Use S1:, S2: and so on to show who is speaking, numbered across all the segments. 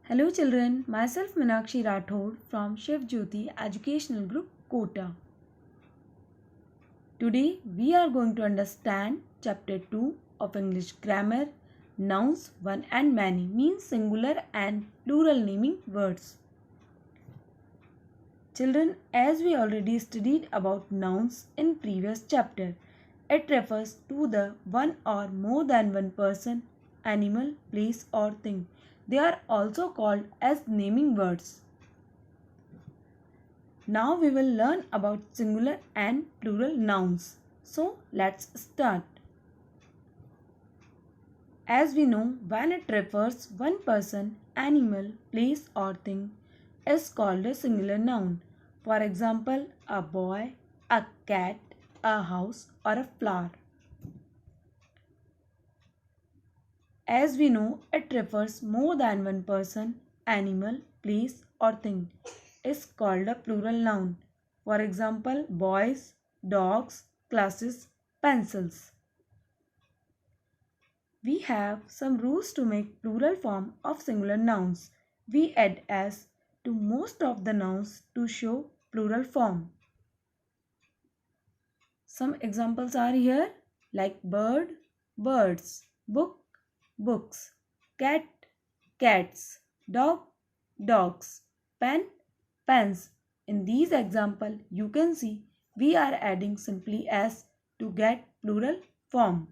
S1: Hello children, myself Minakshi Rathod from Shiv Jyoti Educational Group Kota. Today we are going to understand chapter 2 of English Grammar. Nouns one and many means singular and plural naming words. Children, as we already studied about nouns in previous chapter, it refers to the one or more than one person, animal, place or thing. They are also called as naming words. Now we will learn about singular and plural nouns. So let's start. As we know, when it refers one person, animal, place or thing is called a singular noun. For example, a boy, a cat, a house or a flower. As we know, it refers more than one person, animal, place or thing is called a plural noun. For example, boys, dogs, classes, pencils. We have some rules to make plural form of singular nouns. We add s to most of the nouns to show plural form. Some examples are here like bird, birds, book, books, cat, cats, dog, dogs, pen, pens. In these examples, you can see we are adding simply s to get plural form.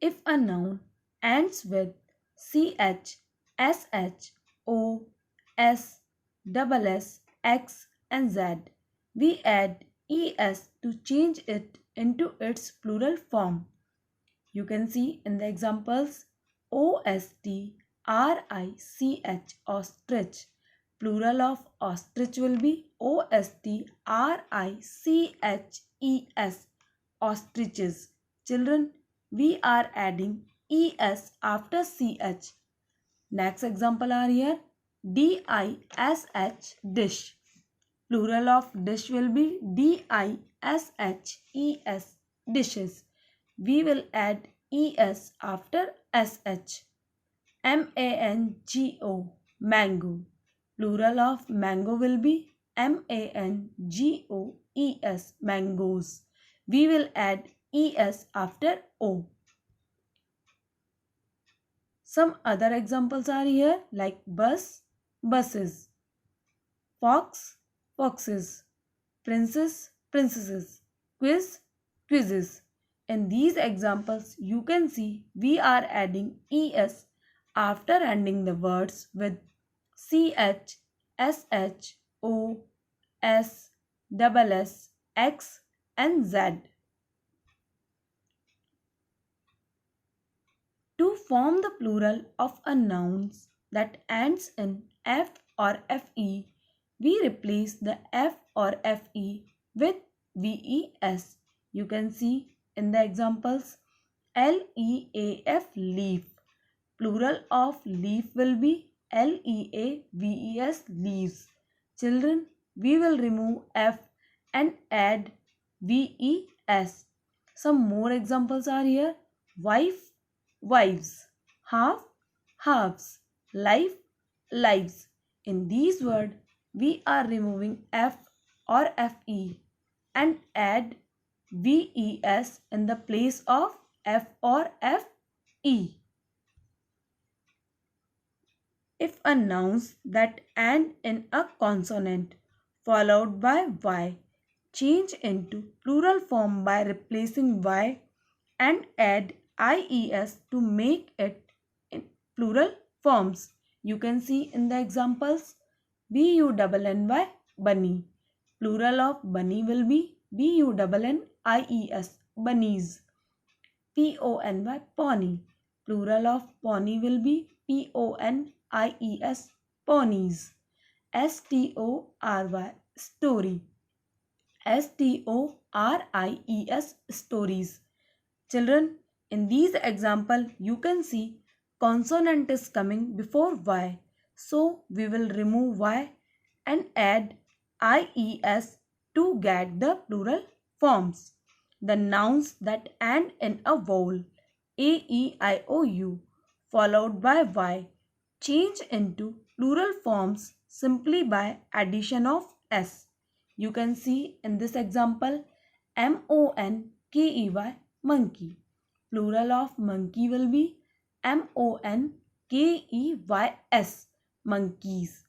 S1: If a noun ends with ch, sh, o, s, double s, x and z, we add es to change it into its plural form. You can see in the examples OST, RICH, ostrich. Plural of ostrich will be OST, RICHES, ostriches. Children, we are adding ES after CH. Next example are here DISH, dish. Plural of dish will be DISHES, dishes. We will add ES after SH. MANGO, mango. Plural of mango will be MANGOES, mangoes. We will add ES after O. Some other examples are here like bus, buses, fox, foxes, princess, princesses, quiz, quizzes. In these examples, you can see we are adding ES after ending the words with CH, SH, O, S, double S, X and Z. To form the plural of a noun that ends in F or FE, we replace the F or FE with VES. You can see in the examples LEAF, leaf. Plural of leaf will be LEAVES, leaves. Children, we will remove F and add VES. Some more examples are here. Wife, wives. Half, halves. Life, lives. In these words, we are removing F or FE and add VES in the place of F or FE. If a noun that end in a consonant followed by y change into plural form by replacing y and add ies to make it in plural forms. You can see in the examples BUNNY, bunny. Plural of bunny will be BUNNIES, bunnies. PONY, pony. Plural of pony will be PONIES, ponies. STORY, story. STORIES, stories. Children, in these example, you can see consonant is coming before Y. So, we will remove Y and add IES to get the plural forms. The nouns that end in a vowel A, E, I, O, U followed by y change into plural forms simply by addition of s. You can see in this example monkey, monkey. Plural of monkey will be monkeys, monkeys.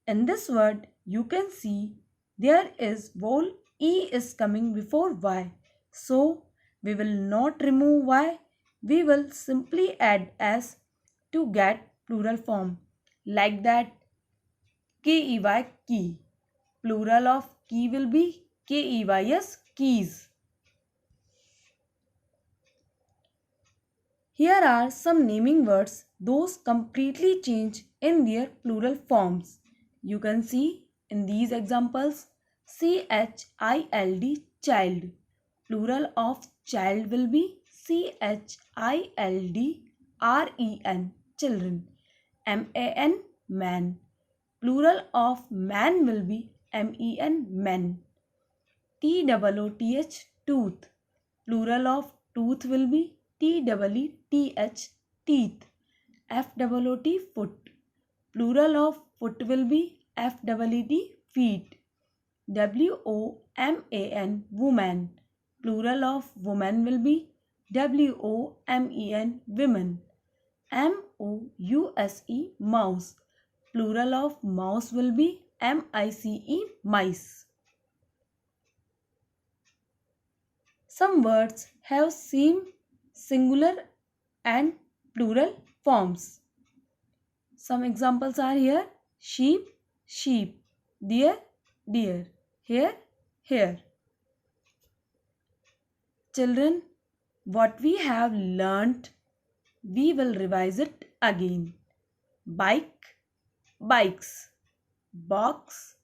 S1: In this word, you can see there is vowel E is coming before Y. So, we will not remove Y. We will simply add S to get plural form. Like that, key, key. Plural of key will be keys, keys. Here are some naming words. Those completely change in their plural forms. You can see in these examples child, child. Plural of child will be children, children. Man, man. Plural of man will be men, men. Tooth, tooth. Plural of tooth will be teeth, teeth. Foot, foot. Plural of foot will be feet, feet. Woman, woman. Plural of woman will be women, women. Mouse. Plural of mouse will be mice. Some words have same singular and plural forms. Some examples are here: sheep, sheep, deer, deer, hare, hare. Children, what we have learnt, we will revise it again. Bike, bikes. Box,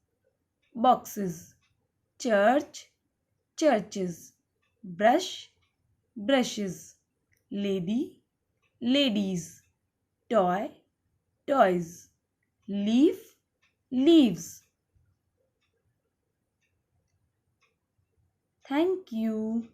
S1: boxes. Church, churches. Brush, brushes. Lady, ladies. Toy, toys. Leaf, leaves. Thank you.